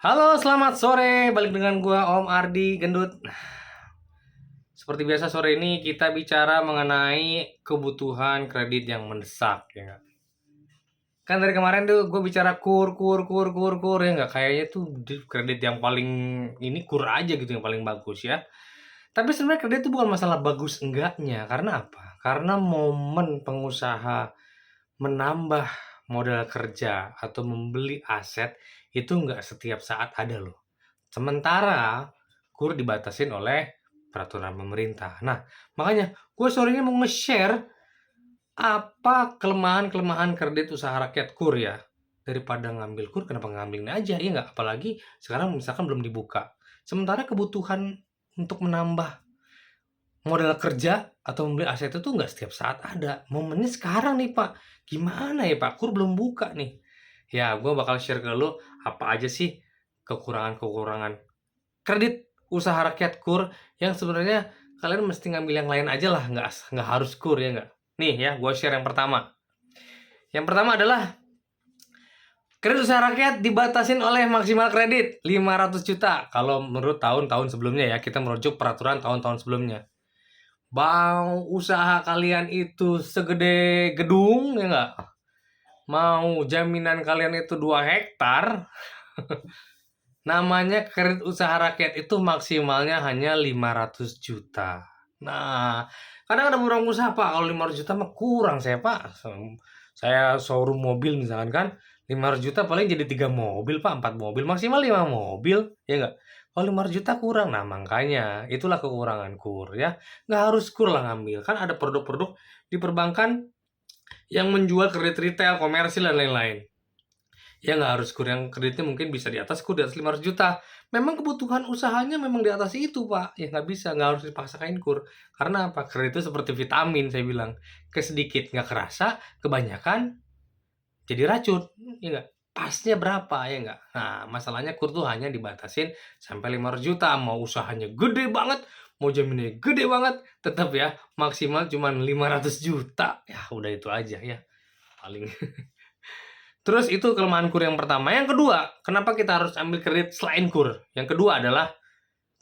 Halo, selamat sore. Balik dengan gua Om Ardi Gendut. Seperti biasa sore ini kita bicara mengenai kebutuhan kredit yang mendesak, ya nggak? Kan dari kemarin tuh gue bicara kur, ya nggak? Kayaknya tuh kredit yang paling ini kur aja gitu yang paling bagus ya. Tapi sebenarnya kredit itu bukan masalah bagus enggaknya. Karena apa? Karena momen pengusaha menambah modal kerja atau membeli aset itu nggak setiap saat ada loh. Sementara kur dibatasin oleh peraturan pemerintah. Nah, makanya gue sore ini mau nge-share apa kelemahan-kelemahan kredit usaha rakyat kur ya. Daripada ngambil kur, kenapa ngambilin aja, ya nggak? Apalagi sekarang misalkan belum dibuka. Sementara kebutuhan untuk menambah modal kerja atau membeli aset itu nggak setiap saat ada. Momennya sekarang nih Pak. Gimana ya Pak? Kur belum buka nih. Ya, gue bakal share ke lu apa aja sih kekurangan-kekurangan kredit usaha rakyat kur yang sebenarnya kalian mesti ngambil yang lain aja lah, nggak harus kur ya nggak. Nih ya, gue share yang pertama adalah kredit usaha rakyat dibatasin oleh maksimal kredit 500 juta kalau menurut tahun-tahun sebelumnya ya, kita merujuk peraturan tahun-tahun sebelumnya. Bang, usaha kalian itu segede gedung ya nggak, mau jaminan kalian itu 2 hektar. Namanya kredit usaha rakyat itu maksimalnya hanya 500 juta. Nah, kadang ada beberapa usaha, Pak, kalau 500 juta mah kurang saya, Pak. Saya showroom mobil misalkan kan, 500 juta paling jadi 3 mobil, Pak, 4 mobil, maksimal 5 mobil, ya nggak? Kalau 500 juta kurang, nah makanya itulah kekurangan kur ya. Nggak harus kur lah ngambil, kan ada produk-produk di perbankan yang menjual kredit retail, komersil, dan lain-lain. Ya nggak harus kur, yang kreditnya mungkin bisa di atas kur, di atas 500 juta. Memang kebutuhan usahanya memang di atas itu, Pak. Ya nggak bisa, nggak harus dipaksakan kur. Karena apa? Kredit itu seperti vitamin, saya bilang. Kesedikit nggak kerasa, kebanyakan jadi racun. Ya nggak? Pasnya berapa, ya nggak? Nah, masalahnya kur tuh hanya dibatasin sampai 500 juta. Mau usahanya gede banget, mau jaminannya gede banget, tetap ya maksimal cuma 500 juta. Ya udah itu aja ya. Paling Terus itu kelemahan kur yang pertama. Yang kedua, kenapa kita harus ambil kredit selain kur? Yang kedua adalah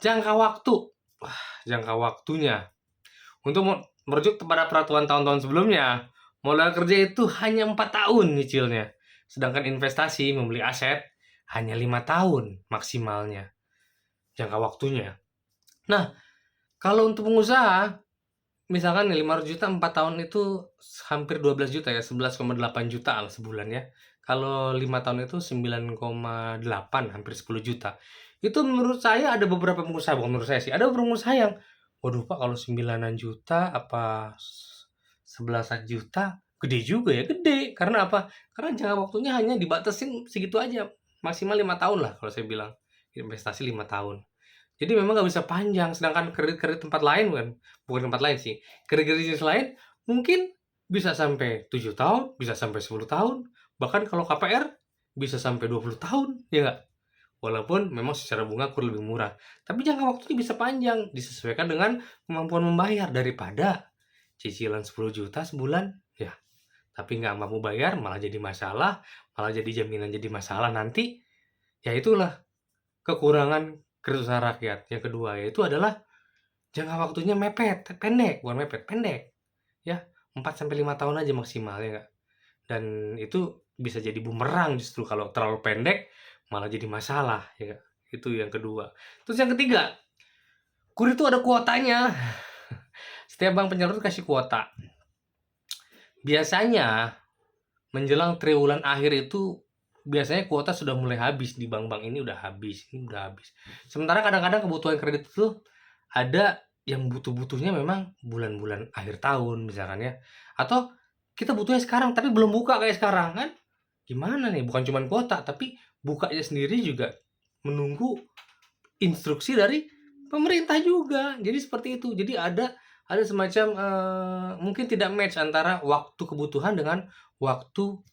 jangka waktu. Wah, jangka waktunya. Untuk merujuk kepada peraturan tahun-tahun sebelumnya, modal kerja itu hanya 4 tahun nyicilnya. Sedangkan investasi membeli aset hanya 5 tahun maksimalnya jangka waktunya. Nah, kalau untuk pengusaha, misalkan nih 500 juta 4 tahun itu hampir 12 juta ya, 11,8 juta lah sebulan ya. Kalau 5 tahun itu 9,8, hampir 10 juta. Itu menurut saya ada beberapa pengusaha, bukan menurut saya sih, ada beberapa pengusaha yang, waduh Pak, kalau 9 juta apa 11 juta, gede juga ya, gede. Karena apa? Karena jangka waktunya hanya dibatasin segitu aja, maksimal 5 tahun lah kalau saya bilang. Investasi 5 tahun. Jadi memang nggak bisa panjang, sedangkan kredit-kredit tempat lain bukan tempat lain sih, kredit-kredit jenis lain mungkin bisa sampai 7 tahun, bisa sampai 10 tahun, bahkan kalau KPR bisa sampai 20 tahun, ya nggak? Walaupun memang secara bunga kur lebih murah, tapi jangka waktunya bisa panjang, disesuaikan dengan kemampuan membayar daripada cicilan 10 juta sebulan, ya, tapi nggak mampu bayar malah jadi masalah, malah jadi jaminan jadi masalah nanti, ya itulah kekurangan kredit usaha rakyat. Yang kedua yaitu adalah jangka waktunya pendek, bukan mepet, pendek. Ya, 4 sampai 5 tahun aja maksimal ya nggak? Dan itu bisa jadi bumerang justru kalau terlalu pendek malah jadi masalah ya nggak? Itu yang kedua. Terus yang ketiga, KUR itu ada kuotanya. Setiap bank penyalur kasih kuota. Biasanya menjelang triwulan akhir itu biasanya kuota sudah mulai habis di bank-bank ini, udah habis, ini udah habis. Sementara kadang-kadang kebutuhan kredit itu ada yang butuh-butuhnya memang bulan-bulan akhir tahun misalkan ya. Atau kita butuhnya sekarang tapi belum buka kayak sekarang kan. Gimana nih? Bukan cuma kuota tapi bukanya sendiri juga menunggu instruksi dari pemerintah juga. Jadi seperti itu. Jadi ada semacam mungkin tidak match antara waktu kebutuhan dengan waktu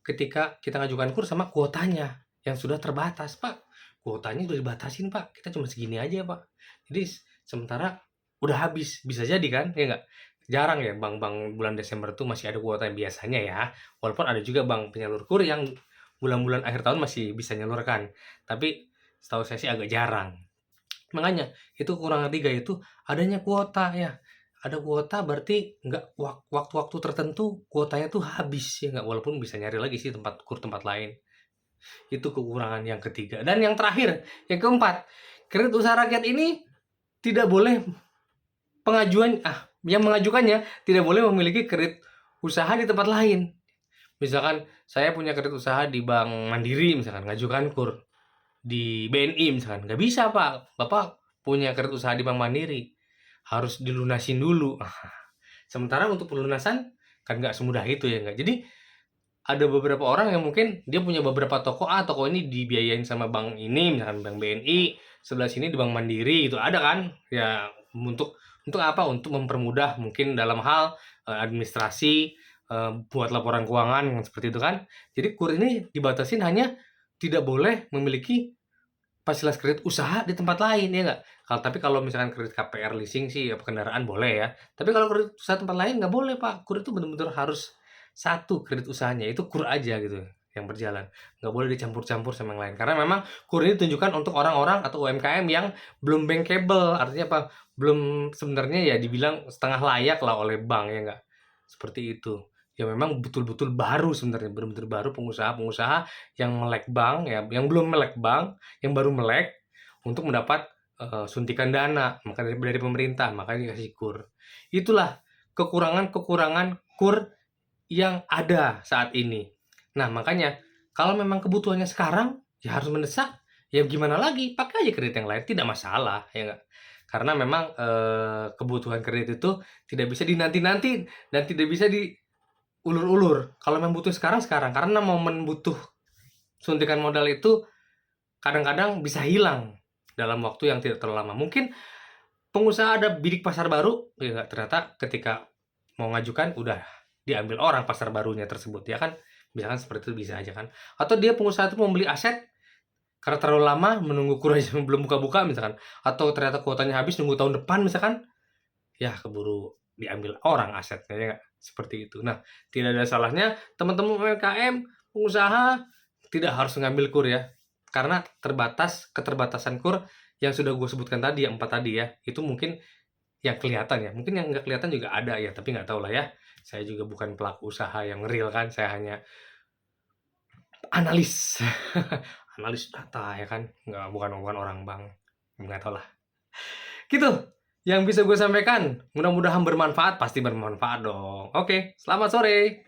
ketika kita ngajukan kur sama kuotanya yang sudah terbatas, Pak. Kuotanya udah dibatasin, Pak. Kita cuma segini aja, Pak. Jadi sementara udah habis, bisa jadi kan, ya nggak? Jarang ya bank-bank bulan Desember tuh masih ada kuota yang biasanya ya. Walaupun ada juga bank penyalur kur yang bulan-bulan akhir tahun masih bisa nyalurkan. Tapi Setahu saya sih agak jarang. Makanya itu kekurangan ketiga itu adanya kuota ya. Ada kuota berarti nggak waktu-waktu tertentu kuotanya tuh habis ya nggak, walaupun bisa nyari lagi sih tempat lain. Itu kekurangan yang ketiga. Dan yang terakhir, yang keempat, kredit usaha rakyat ini tidak boleh yang mengajukannya tidak boleh memiliki kredit usaha di tempat lain. Misalkan saya punya kredit usaha di Bank Mandiri misalkan, ngajukan KUR di BNI misalkan, nggak bisa Pak, Bapak punya kredit usaha di Bank Mandiri, harus dilunasin dulu. Sementara untuk pelunasan kan nggak semudah itu ya nggak. Jadi ada beberapa orang yang mungkin dia punya beberapa toko, toko ini dibiayain sama bank ini, misalkan bank BNI, sebelah sini di Bank Mandiri itu ada kan. Ya untuk apa? Untuk mempermudah mungkin dalam hal administrasi, buat laporan keuangan seperti itu kan. Jadi KUR ini dibatasin hanya tidak boleh memiliki fasilitas kredit usaha di tempat lain ya nggak. Tapi kalau misalkan kredit KPR leasing sih ya kendaraan boleh ya. Tapi kalau kredit usaha tempat lain nggak boleh Pak. KUR itu benar-benar harus satu kredit usahanya, itu KUR aja gitu yang berjalan. Nggak boleh dicampur-campur sama yang lain. Karena memang KUR ini ditunjukkan untuk orang-orang atau UMKM yang belum bankable. Artinya apa? Belum sebenarnya ya dibilang setengah layak lah oleh bank ya nggak. Seperti itu. Ya memang betul-betul baru sebenarnya, benar-benar baru pengusaha-pengusaha yang melek bank ya, yang belum melek bank, yang baru melek untuk mendapat suntikan dana, makanya dari pemerintah, makanya dikasih KUR. Itulah kekurangan-kekurangan KUR yang ada saat ini. Nah, makanya kalau memang kebutuhannya sekarang, ya harus mendesak, ya gimana lagi, pakai aja kredit yang lain, tidak masalah, ya nggak? Karena memang kebutuhan kredit itu tidak bisa dinanti-nanti dan tidak bisa diulur-ulur. Kalau memang butuh sekarang, sekarang. Karena momen butuh suntikan modal itu kadang-kadang bisa hilang dalam waktu yang tidak terlalu lama. Mungkin pengusaha ada bidik pasar baru, ya nggak, ternyata ketika mau ngajukan udah diambil orang pasar barunya tersebut ya kan, misalkan seperti itu bisa aja kan. Atau dia pengusaha itu membeli aset karena terlalu lama menunggu KUR aja belum buka-buka misalkan, atau ternyata kuotanya habis nunggu tahun depan misalkan, ya keburu diambil orang asetnya ya nggak, seperti itu. Nah, tidak ada salahnya teman-teman UMKM, pengusaha tidak harus mengambil KUR ya, karena keterbatasan KUR yang sudah gue sebutkan tadi, yang 4 tadi ya, itu mungkin yang kelihatan ya, mungkin yang nggak kelihatan juga ada ya, tapi nggak tahu lah ya. Saya juga bukan pelaku usaha yang real kan, saya hanya analis, analis data ya kan, bukan orang bank, nggak tahu lah. Gitu, yang bisa gue sampaikan. Mudah-mudahan bermanfaat, pasti bermanfaat dong. Oke, selamat sore.